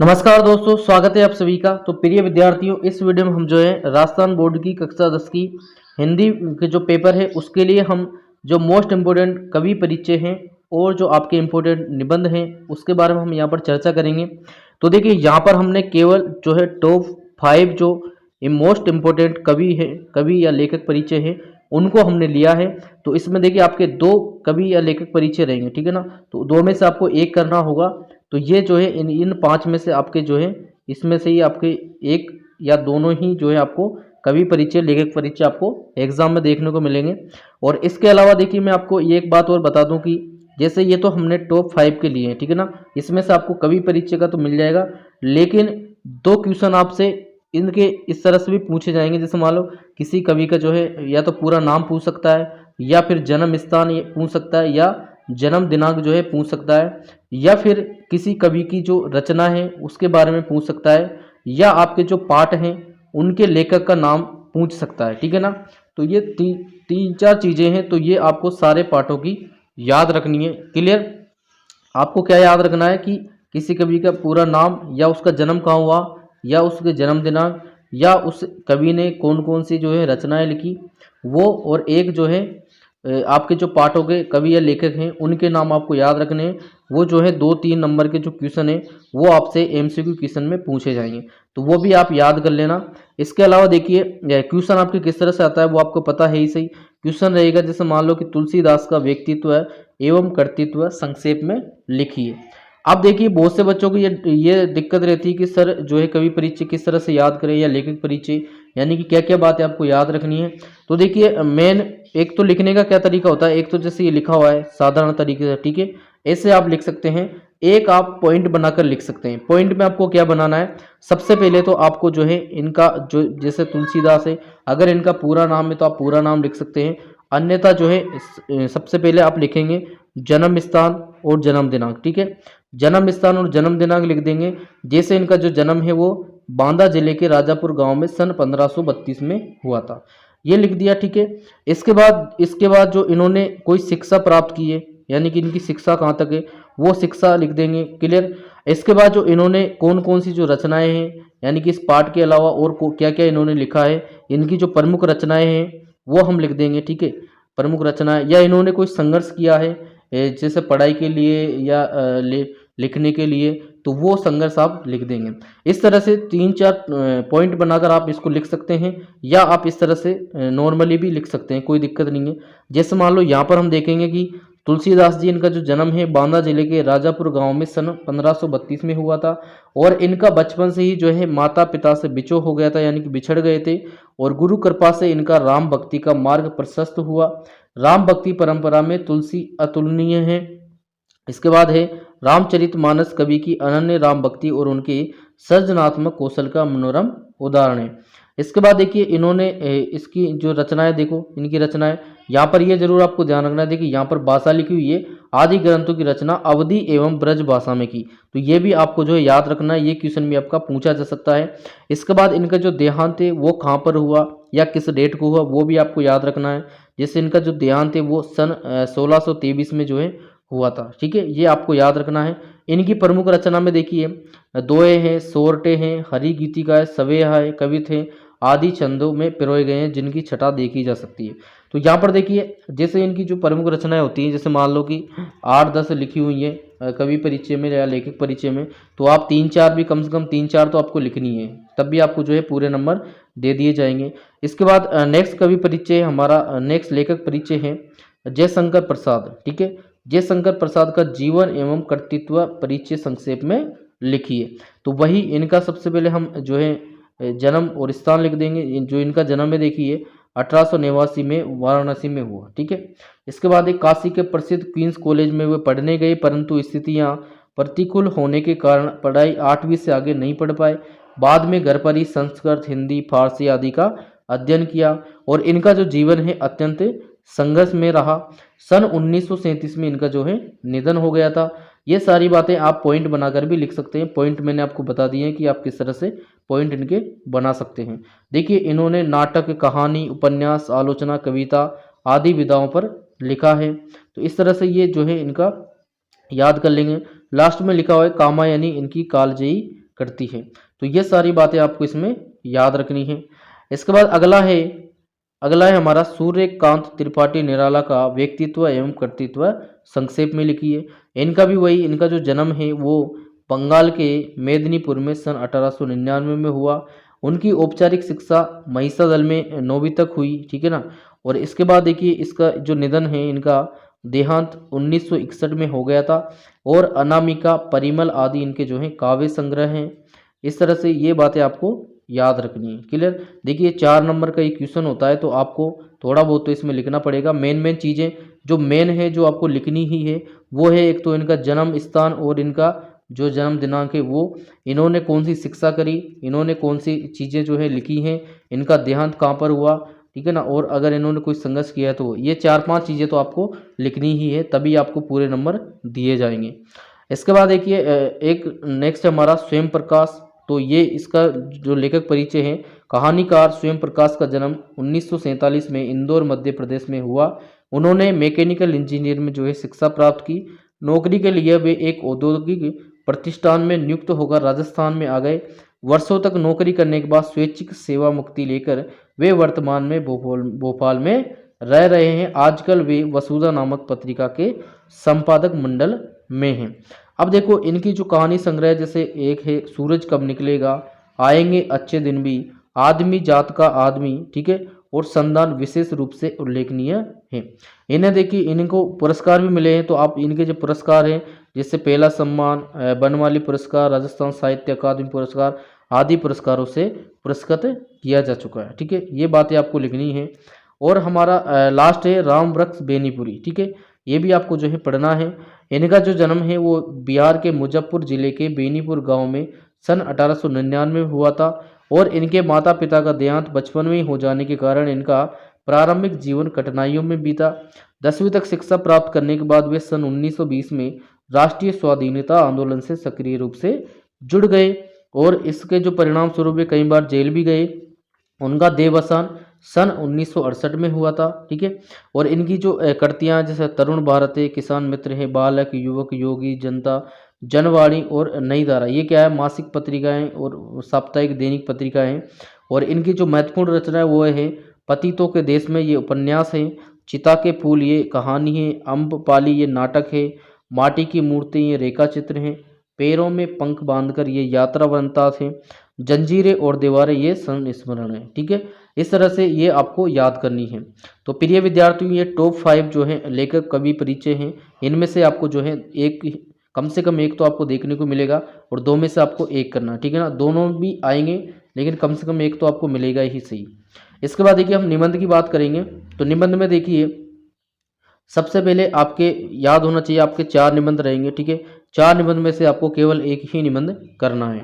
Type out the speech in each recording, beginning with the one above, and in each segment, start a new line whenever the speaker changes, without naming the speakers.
नमस्कार दोस्तों, स्वागत है आप सभी का। तो प्रिय विद्यार्थियों, इस वीडियो में हम जो है राजस्थान बोर्ड की कक्षा 10 की हिंदी के जो पेपर है उसके लिए हम जो मोस्ट इम्पोर्टेंट कवि परिचय हैं और जो आपके इम्पोर्टेंट निबंध हैं उसके बारे में हम यहाँ पर चर्चा करेंगे। तो देखिए, यहाँ पर हमने केवल जो है टॉप 5 जो मोस्ट इम्पोर्टेंट कवि या लेखक परिचय है उनको हमने लिया है। तो इसमें देखिए आपके 2 कवि या लेखक परिचय रहेंगे, ठीक है ना। तो 2 में से आपको एक करना होगा। तो ये जो है इन 5 में से आपके जो है इसमें से ही आपके एक या दोनों ही जो है आपको कवि परिचय लेखक परिचय आपको एग्जाम में देखने को मिलेंगे। और इसके अलावा देखिए, मैं आपको ये एक बात और बता दूं कि जैसे ये तो हमने टॉप 5 के लिए है, ठीक है ना। इसमें से आपको कवि परिचय का तो मिल जाएगा, लेकिन 2 क्वेश्चन आपसे इनके इस तरह से भी पूछे जाएंगे। जैसे मान लो किसी कवि का जो है या तो पूरा नाम पूछ सकता है, या फिर जन्म स्थान ये पूछ सकता है, या जन्म दिनांक जो है पूछ सकता है, या फिर किसी कवि की जो रचना है उसके बारे में पूछ सकता है, या आपके जो पाठ हैं उनके लेखक का नाम पूछ सकता है, ठीक है ना। तो ये तीन चार चीज़ें हैं। तो ये आपको सारे पाठों की याद रखनी है। क्लियर? आपको क्या याद रखना है कि किसी कवि का पूरा नाम, या उसका जन्म कहाँ हुआ, या उसके जन्म दिनांक, या उस कवि ने कौन कौन सी जो है रचनाएं लिखी वो, और एक जो है आपके जो पाठों के कवि या लेखक हैं उनके नाम आपको याद रखने हैं। वो जो है 2-3 नंबर के जो क्वेश्चन है वो आपसे एमसीक्यू क्वेश्चन में पूछे जाएंगे, तो वो भी आप याद कर लेना। इसके अलावा देखिए, क्वेश्चन आपके किस तरह से आता है वो आपको पता है ही सही। क्वेश्चन रहेगा जैसे मान लो कि तुलसीदास का व्यक्तित्व है एवं कर्तृत्व संक्षेप में लिखिए। अब देखिए, बहुत से बच्चों को ये दिक्कत रहती है कि सर जो है कवि परिचय किस तरह से याद करें या लेखक परिचय, यानी कि क्या क्या बातें आपको याद रखनी है। तो देखिए, मेन एक तो लिखने का क्या तरीका होता है। एक तो जैसे ये लिखा हुआ है साधारण तरीके से, ठीक है, ऐसे आप लिख सकते हैं। एक आप पॉइंट बनाकर लिख सकते हैं। पॉइंट में आपको क्या बनाना है, सबसे पहले तो आपको जो है इनका जो जैसे तुलसीदास है, अगर इनका पूरा नाम है तो आप पूरा नाम लिख सकते हैं। अन्यथा जो है सबसे पहले आप लिखेंगे जन्म स्थान और जन्म दिनांक, ठीक है। जन्म स्थान और जन्म दिनांक लिख देंगे। जैसे इनका जो जन्म है वो बांदा जिले के राजापुर गांव में सन 1532 में हुआ था, ये लिख दिया, ठीक है। इसके बाद जो इन्होंने कोई शिक्षा प्राप्त की है, यानी कि इनकी शिक्षा कहाँ तक है वो शिक्षा लिख देंगे। क्लियर? इसके बाद जो इन्होंने कौन कौन सी जो रचनाएं हैं, यानी कि इस पाठ के अलावा और क्या क्या इन्होंने लिखा है, इनकी जो प्रमुख रचनाएं हैं वो हम लिख देंगे, ठीक है। प्रमुख रचनाएं, या इन्होंने कोई संघर्ष किया है जैसे पढ़ाई के लिए या लिखने के लिए, तो वो संघर्ष आप लिख देंगे। इस तरह से 3-4 पॉइंट बनाकर आप इसको लिख सकते हैं, या आप इस तरह से नॉर्मली भी लिख सकते हैं, कोई दिक्कत नहीं है। जैसे मान लो यहाँ पर हम देखेंगे कि तुलसीदास जी, इनका जो जन्म है बांदा जिले के राजापुर गांव में सन 1532 में हुआ था, और इनका बचपन से ही जो है माता पिता से बिछो हो गया था, यानी कि बिछड़ गए थे, और गुरु कृपा से इनका राम भक्ति का मार्ग प्रशस्त हुआ। राम भक्ति परंपरा में तुलसी अतुलनीय है। इसके बाद है रामचरितमानस कवि की अनन्य राम भक्ति और उनके सृजनात्मक कौशल का मनोरम उदाहरण है। इसके बाद देखिए, इन्होंने इसकी जो रचनाएं देखो, इनकी रचनाएं यहाँ पर ये जरूर आपको ध्यान रखना है। देखिए यहाँ पर भाषा लिखी हुई है, आदि ग्रंथों की रचना अवधि एवं ब्रज भाषा में की, तो ये भी आपको जो है याद रखना है। ये क्वेश्चन भी आपका पूछा जा सकता है। इसके बाद इनका जो देहांत है वो कहाँ पर हुआ या किस डेट को हुआ वो भी आपको याद रखना है। जैसे इनका जो देहांत है वो सन 1623 में जो है हुआ था, ठीक है, ये आपको याद रखना है। इनकी प्रमुख रचना में देखिए दोहे हैं, सोरठे हैं, हरि गीतिका है, सवेहा है, कवित है, आदि छंदों में पिरोए गए हैं जिनकी छटा देखी जा सकती है। तो यहाँ पर देखिए, जैसे इनकी जो प्रमुख रचनाएं होती हैं, जैसे मान लो कि 8-10 लिखी हुई है कवि परिचय में या लेखक परिचय में, तो आप 3-4 भी, कम से कम 3-4 तो आपको लिखनी है, तब भी आपको जो है पूरे नंबर दे दिए जाएंगे। इसके बाद नेक्स्ट कवि परिचय हमारा, नेक्स्ट लेखक परिचय है जयशंकर प्रसाद, ठीक है। जयशंकर प्रसाद का जीवन एवं कर्तृत्व परिचय संक्षेप में लिखिए। तो वही इनका सबसे पहले हम जो है जन्म और स्थान लिख देंगे। जो इनका जन्म है देखिए 1889 में वाराणसी में हुआ, ठीक है। इसके बाद एक काशी के प्रसिद्ध क्वींस कॉलेज में वे पढ़ने गए, परंतु स्थितियां प्रतिकूल होने के कारण पढ़ाई 8वीं से आगे नहीं पढ़ पाए। बाद में घर पर ही संस्कृत, हिंदी, फारसी आदि का अध्ययन किया, और इनका जो जीवन है अत्यंत संघर्ष में रहा। सन 1937 में इनका जो है निधन हो गया था। ये सारी बातें आप पॉइंट बनाकर भी लिख सकते हैं। पॉइंट मैंने आपको बता दिए हैं कि आप किस तरह से पॉइंट इनके बना सकते हैं। देखिए, इन्होंने नाटक, कहानी, उपन्यास, आलोचना, कविता आदि विधाओं पर लिखा है। तो इस तरह से ये जो है इनका याद कर लेंगे। लास्ट में लिखा हुआ है कामायनी इनकी कालजयी करती है। तो ये सारी बातें आपको इसमें याद रखनी है। इसके बाद अगला है हमारा सूर्यकांत त्रिपाठी निराला का व्यक्तित्व एवं कर्तृत्व संक्षेप में लिखिए। इनका भी वही, इनका जो जन्म है वो बंगाल के मेदिनीपुर में सन 1899 में हुआ। उनकी औपचारिक शिक्षा महिषादल में 9वीं तक हुई, ठीक है ना। और इसके बाद देखिए इसका जो निधन है, इनका देहांत 1961 में हो गया था। और अनामिका, परिमल आदि इनके जो हैं काव्य संग्रह हैं। इस तरह से ये बातें आपको याद रखनी है। क्लियर। देखिए 4 नंबर का ये क्वेश्चन होता है तो आपको थोड़ा बहुत तो इसमें लिखना पड़ेगा। मेन चीज़ें जो मेन है जो आपको लिखनी ही है वो है, एक तो इनका जन्म स्थान और इनका जो जन्म दिनांक है वो, इन्होंने कौन सी शिक्षा करी, इन्होंने कौन सी चीज़ें जो है लिखी हैं, इनका देहांत कहाँ पर हुआ, ठीक है ना। और अगर इन्होंने कोई संघर्ष किया है तो ये 4-5 चीज़ें तो आपको लिखनी ही है, तभी आपको पूरे नंबर दिए जाएंगे। इसके बाद देखिए एक नेक्स्ट हमारा स्वयं प्रकाश। तो ये इसका जो लेखक परिचय है, कहानीकार स्वयं प्रकाश का जन्म 1947 में इंदौर मध्य प्रदेश में हुआ। उन्होंने मैकेनिकल इंजीनियर में जो है शिक्षा प्राप्त की। नौकरी के लिए वे एक औद्योगिक प्रतिष्ठान में नियुक्त होकर राजस्थान में आ गए। वर्षों तक नौकरी करने के बाद स्वैच्छिक सेवा मुक्ति लेकर वे वर्तमान में भोपाल में रह रहे हैं। आजकल वे वसुधा नामक पत्रिका के संपादक मंडल में हैं। अब देखो इनकी जो कहानी संग्रह, जैसे एक है सूरज कब निकलेगा, आएंगे अच्छे दिन भी, आदमी जात का आदमी, ठीक है, और संदान विशेष रूप से उल्लेखनीय है। इन्हें देखिए इनको पुरस्कार भी मिले हैं। तो आप इनके जो पुरस्कार हैं, जैसे पहला सम्मान, बनमाली पुरस्कार, राजस्थान साहित्य अकादमी पुरस्कार आदि पुरस्कारों से पुरस्कृत किया जा चुका है, ठीक है। ये बातें आपको लिखनी है। और हमारा लास्ट है राम वृक्ष बेनीपुरी, ठीक है, ये भी आपको जो है पढ़ना है। इनका जो जन्म है वो बिहार के मुजफ्फरपुर जिले के बेनीपुर गांव में सन 1899 में हुआ था। और इनके माता पिता का देहांत बचपन में ही हो जाने के कारण इनका प्रारंभिक जीवन कठिनाइयों में बीता। 10वीं तक शिक्षा प्राप्त करने के बाद वे सन 1920 में राष्ट्रीय स्वाधीनता आंदोलन से सक्रिय रूप से जुड़ गए। और इसके जो परिणाम स्वरूप वे कई बार जेल भी गए। उनका देवावसान सन 1968 में हुआ था, ठीक है। और इनकी जो कृतियाँ, जैसे तरुण भारत है, किसान मित्र है, बालक, युवक, योगी, जनता, जनवाणी और नई धारा, ये क्या है, मासिक पत्रिकाएं और साप्ताहिक दैनिक पत्रिकाएं हैं। और इनकी जो महत्वपूर्ण रचना है वो है पतितों के देश में, ये उपन्यास है। चिता के फूल ये कहानी है। अम्बपाली ये नाटक है। माटी की मूर्ति ये रेखा चित्र हैं। पैरों में पंख बांधकर ये यात्रा वृत्तांत है। जंजीरें और दीवारें ये संस्मरण है, ठीक है। इस तरह से ये आपको याद करनी है। तो प्रिय विद्यार्थियों, ये टॉप 5 जो है लेखक कवि परिचय हैं। इनमें से आपको जो है एक, कम से कम एक तो आपको देखने को मिलेगा और 2 में से आपको एक करना, ठीक है ना। दोनों भी आएंगे लेकिन कम से कम एक तो आपको मिलेगा ही सही। इसके बाद देखिए हम निबंध की बात करेंगे। तो निबंध में देखिए सबसे पहले आपके याद होना चाहिए, आपके 4 निबंध रहेंगे, ठीक है। 4 निबंध में से आपको केवल एक ही निबंध करना है,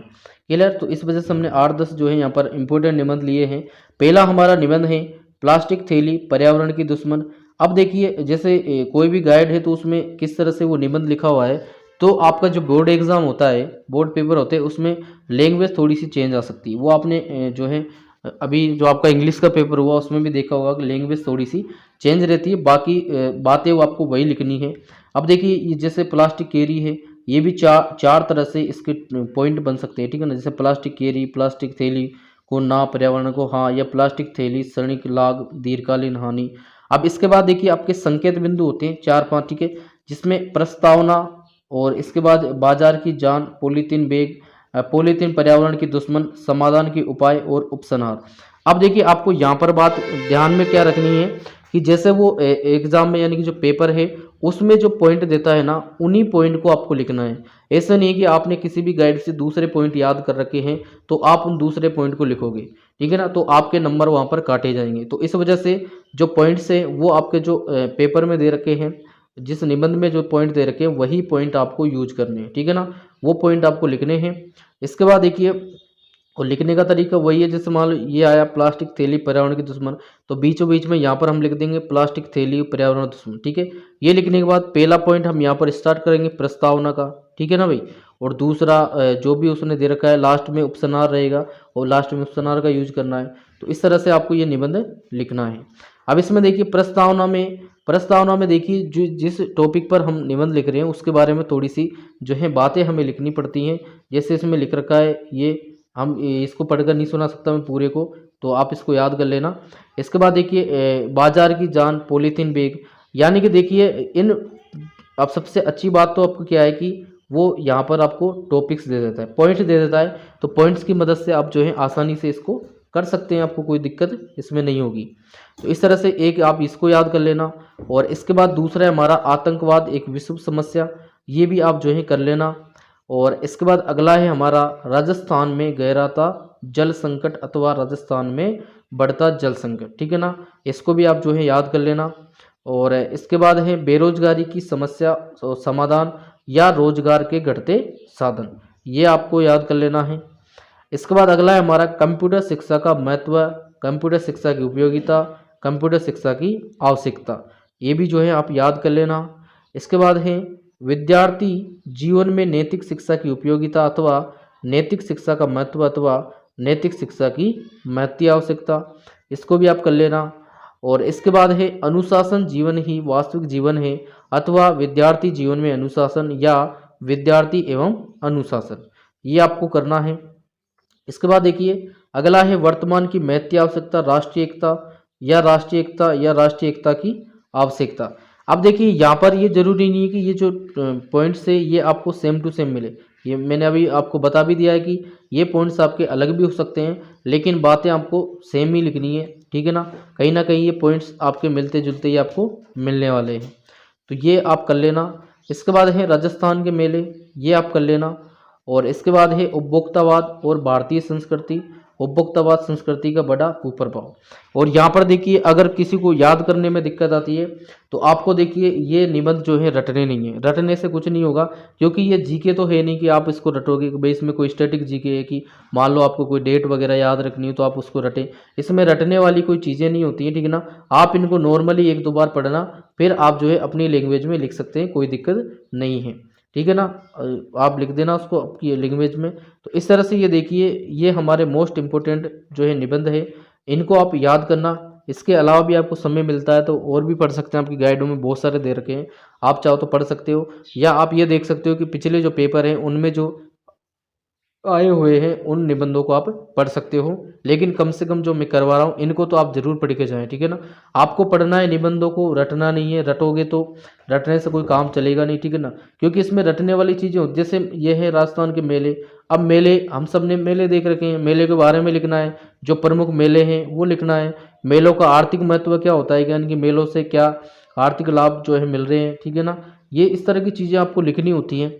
क्लियर। तो इस वजह से हमने 8-10 जो है यहाँ पर इंपॉर्टेंट निबंध लिए हैं। पहला हमारा निबंध है प्लास्टिक थैली पर्यावरण की दुश्मन। अब देखिए जैसे कोई भी गाइड है तो उसमें किस तरह से वो निबंध लिखा हुआ है। तो आपका जो बोर्ड एग्जाम होता है, बोर्ड पेपर होते हैं, उसमें लैंग्वेज थोड़ी सी चेंज आ सकती है। वो आपने जो है अभी जो आपका इंग्लिश का पेपर हुआ उसमें भी देखा होगा कि लैंग्वेज थोड़ी सी चेंज रहती है, बाकी बातें वो आपको वही लिखनी है। अब देखिए जैसे प्लास्टिक कैरी है, ये भी चार तरह से इसके पॉइंट बन सकते हैं, ठीक है ना। जैसे प्लास्टिक कैरी, प्लास्टिक थैली को ना, पर्यावरण को हाँ, या प्लास्टिक थैली क्षणिक लाभ, दीर्घकालीन हानि। अब इसके बाद देखिए आपके संकेत बिंदु होते हैं 4-5, ठीक है, जिसमें प्रस्तावना और इसके बाद बाजार की जान, पॉलीथीन बैग, पॉलीथीन पर्यावरण की दुश्मन, समाधान के उपाय और उपसंहार। अब देखिए आपको यहाँ पर बात ध्यान में क्या रखनी है कि जैसे वो एग्जाम में यानी कि जो पेपर है उसमें जो पॉइंट देता है ना, उन्हीं पॉइंट को आपको लिखना है। ऐसा नहीं कि आपने किसी भी गाइड से दूसरे पॉइंट याद कर रखे हैं तो आप उन दूसरे पॉइंट को लिखोगे, ठीक है ना, तो आपके नंबर वहाँ पर काटे जाएंगे। तो इस वजह से जो पॉइंट्स है वो आपके जो पेपर में दे रखे हैं, जिस निबंध में जो पॉइंट दे रखे हैं वही पॉइंट आपको यूज करने हैं, ठीक है ना, वो पॉइंट आपको लिखने हैं। इसके बाद देखिए और लिखने का तरीका वही है, जैसे मान लो ये आया प्लास्टिक थैली पर्यावरण की दुश्मन, तो बीचों बीच में यहाँ पर हम लिख देंगे प्लास्टिक थैली पर्यावरण दुश्मन, ठीक है। ये लिखने के बाद पहला पॉइंट हम यहाँ पर स्टार्ट करेंगे प्रस्तावना का, ठीक है ना भाई। और दूसरा जो भी उसने दे रखा है लास्ट में उपसंहार रहेगा और लास्ट में उपसंहार का यूज करना है। तो इस तरह से आपको ये निबंध लिखना है। अब इसमें देखिए प्रस्तावना में प्रस्तावना में देखिए जो जिस टॉपिक पर हम निबंध लिख रहे हैं उसके बारे में थोड़ी सी जो है बातें हमें लिखनी पड़ती हैं। जैसे इसमें लिख रखा है, ये हम इसको पढ़कर नहीं सुना सकता मैं पूरे को, तो आप इसको याद कर लेना। इसके बाद देखिए बाजार की जान पॉलीथीन बैग, यानी कि देखिए इन, अब सबसे अच्छी बात तो आपको क्या है कि वो यहाँ पर आपको टॉपिक्स दे देता है, पॉइंट दे देता है, तो पॉइंट्स की मदद से आप जो है आसानी से इसको कर सकते हैं, आपको कोई दिक्कत इसमें नहीं होगी। तो इस तरह से एक आप इसको याद कर लेना। और इसके बाद दूसरा है हमारा आतंकवाद एक विश्व समस्या, ये भी आप जो है कर लेना। और इसके बाद अगला है हमारा राजस्थान में गहराता जल संकट अथवा राजस्थान में बढ़ता जल संकट, ठीक है ना, इसको भी आप जो है याद कर लेना। और इसके बाद है बेरोजगारी की समस्या समाधान या रोजगार के घटते साधन, ये आपको याद कर लेना है। इसके बाद अगला है हमारा कंप्यूटर शिक्षा का महत्व, कंप्यूटर शिक्षा की उपयोगिता, कंप्यूटर शिक्षा की आवश्यकता, ये भी जो है आप याद कर लेना। इसके बाद है विद्यार्थी जीवन में नैतिक शिक्षा की उपयोगिता अथवा नैतिक शिक्षा का महत्व अथवा नैतिक शिक्षा की महत्व आवश्यकता, इसको भी आप कर लेना। और इसके बाद है अनुशासन जीवन ही वास्तविक जीवन है अथवा विद्यार्थी जीवन में अनुशासन या विद्यार्थी एवं अनुशासन, ये आपको करना है। इसके बाद देखिए अगला है वर्तमान की महत्व आवश्यकता राष्ट्रीय एकता या राष्ट्रीय एकता या राष्ट्रीय एकता की आवश्यकता। अब देखिए यहाँ पर ये जरूरी नहीं है कि ये जो पॉइंट्स है ये आपको सेम टू सेम मिले, ये मैंने अभी आपको बता भी दिया है कि ये पॉइंट्स आपके अलग भी हो सकते हैं, लेकिन बातें आपको सेम ही लिखनी है, ठीक है ना कहीं ये पॉइंट्स आपके मिलते जुलते ही आपको मिलने वाले हैं, तो ये आप कर लेना। इसके बाद है राजस्थान के मेले, ये आप कर लेना। और इसके बाद है उपभोक्तावाद और भारतीय संस्कृति, उपभोक्तावाद संस्कृति का बड़ा कुप्रभाव। और यहाँ पर देखिए अगर किसी को याद करने में दिक्कत आती है तो आपको देखिए ये निबंध जो है रटने नहीं है, रटने से कुछ नहीं होगा, क्योंकि ये जीके तो है नहीं कि आप इसको रटोगे, भाई इसमें कोई स्टैटिक जीके है कि मान लो आपको कोई डेट वगैरह याद रखनी हो तो आप उसको रटें, इसमें रटने वाली कोई चीज़ें नहीं होती हैं, ठीक है ना। आप इनको नॉर्मली एक दो बार पढ़ना, फिर आप जो है अपनी लैंग्वेज में लिख सकते हैं, कोई दिक्कत नहीं है, ठीक है ना। आप लिख देना उसको आपकी लैंग्वेज में। तो इस तरह से ये देखिए ये हमारे मोस्ट इम्पोर्टेंट जो है निबंध है, इनको आप याद करना। इसके अलावा भी आपको समय मिलता है तो और भी पढ़ सकते हैं, आपकी गाइडों में बहुत सारे दे रखे हैं, आप चाहो तो पढ़ सकते हो, या आप ये देख सकते हो कि पिछले जो पेपर हैं उनमें जो आए हुए हैं उन निबंधों को आप पढ़ सकते हो। लेकिन कम से कम जो मैं करवा रहा हूँ इनको तो आप जरूर पढ़ के जाएं, ठीक है ना। आपको पढ़ना है निबंधों को, रटना नहीं है, रटोगे तो रटने से कोई काम चलेगा नहीं, ठीक है ना, क्योंकि इसमें रटने वाली चीज़ें होती, जैसे ये है राजस्थान के मेले। अब मेले हम सब ने मेले देख रखे हैं, मेले के बारे में लिखना है, जो प्रमुख मेले हैं वो लिखना है, मेलों का आर्थिक महत्व क्या होता है, यानी कि मेलों से क्या आर्थिक लाभ जो है मिल रहे हैं, ठीक है ना, ये इस तरह की चीज़ें आपको लिखनी होती हैं,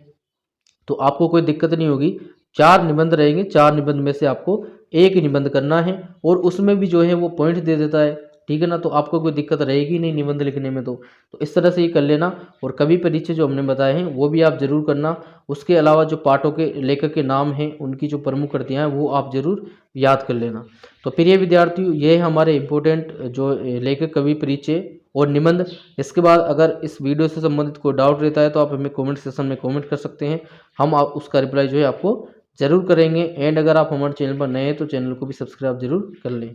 तो आपको कोई दिक्कत नहीं होगी। 4 निबंध रहेंगे, 4 निबंध में से आपको एक निबंध करना है, और उसमें भी जो है वो पॉइंट दे देता है, ठीक है ना, तो आपको कोई दिक्कत रहेगी नहीं निबंध लिखने में। तो इस तरह से ये कर लेना। और कवि परिचय जो हमने बताए हैं वो भी आप जरूर करना। उसके अलावा जो पाठों के लेखक के नाम हैं उनकी जो प्रमुख कृतियाँ हैं वो आप जरूर याद कर लेना। तो प्रिय विद्यार्थियों, ये है हमारे इम्पोर्टेंट जो लेखक कवि परिचय और निबंध। इसके बाद अगर इस वीडियो से संबंधित कोई डाउट रहता है तो आप हमें कमेंट सेक्शन में कमेंट कर सकते हैं, हम आप उसका रिप्लाई जो है आपको जरूर करेंगे। एंड अगर आप हमारे चैनल पर नए हैं तो चैनल को भी सब्सक्राइब जरूर कर लें।